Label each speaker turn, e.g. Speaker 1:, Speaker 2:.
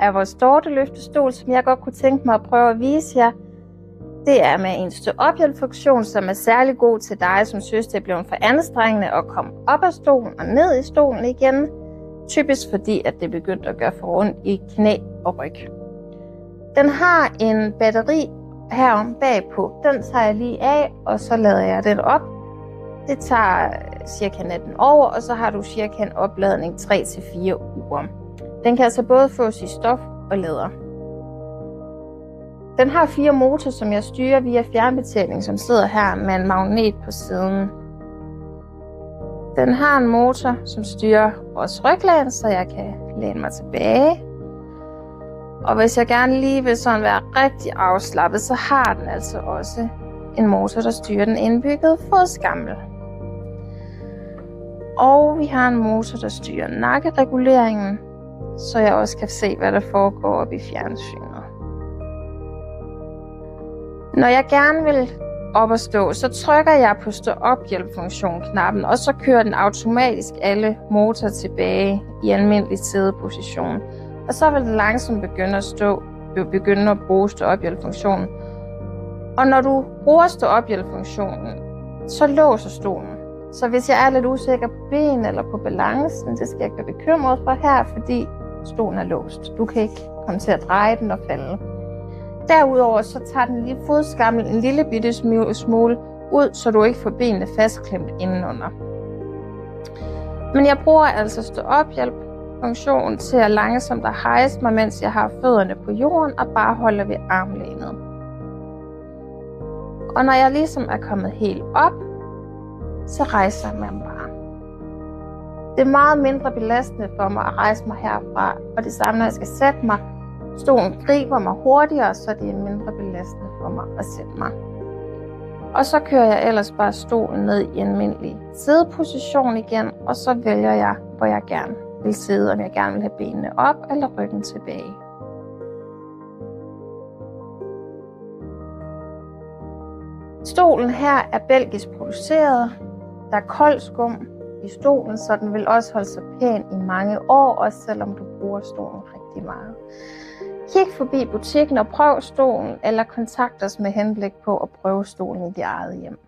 Speaker 1: er vores dorteløftestol, som jeg godt kunne tænke mig at prøve at vise jer. Det er med en stå-op-hjælp-funktion, som er særlig god til dig, som synes, det er blevet for anstrengende at komme op af stolen og ned i stolen igen. Typisk fordi, at det begyndte at gøre for ondt i knæ og ryg. Den har en batteri herom bagpå. Den tager jeg lige af, og så lader jeg den op. Det tager cirka natten over, og så har du cirka en opladning 3-4 uger. Den kan altså både fås i stof og læder. Den har 4 motorer, som jeg styrer via fjernbetjening, som sidder her med en magnet på siden. Den har en motor, som styrer vores ryglæn, så jeg kan læne mig tilbage. Og hvis jeg gerne lige vil sådan være rigtig afslappet, så har den altså også en motor, der styrer den indbyggede fodskammel. Og vi har en motor, der styrer nakkereguleringen, så jeg også kan se, hvad der foregår oppe i fjernsynet. Når jeg gerne vil op at stå, så trykker jeg på stå-op-hjælp-funktion-knappen, og så kører den automatisk alle motorer tilbage i almindelig sædeposition. Og så vil den langsomt begynde at bruge stå-op-hjælp-funktionen. Og når du bruger stå-op-hjælp-funktionen, så låser stolen. Så hvis jeg er lidt usikker på ben eller på balancen, det skal jeg ikke være bekymret for her, fordi stolen er låst. Du kan ikke komme til at dreje den og falde. Derudover så tager den lige fodskammel en lille bitte smule ud, så du ikke får benene fastklemt indenunder. Men jeg bruger altså stå-op-hjælp-funktionen til at langsomt at hejse mig, mens jeg har fødderne på jorden og bare holder ved armlænet. Og når jeg ligesom er kommet helt op, så rejser jeg mig bare. Det er meget mindre belastende for mig at rejse mig herfra, og det samme når jeg skal sætte mig. Stolen griber mig hurtigere, så det er mindre belastende for mig at sætte mig. Og så kører jeg ellers bare stolen ned i en almindelig sædeposition igen, og så vælger jeg, hvor jeg gerne vil sidde, om jeg gerne vil have benene op eller ryggen tilbage. Stolen her er belgisk produceret. Der er kold skum i stolen, så den vil også holde sig pæn i mange år, også selvom du bruger stolen rigtig meget. Kig forbi butikken og prøv stolen, eller kontakt os med henblik på at prøve stolen i dit eget hjem.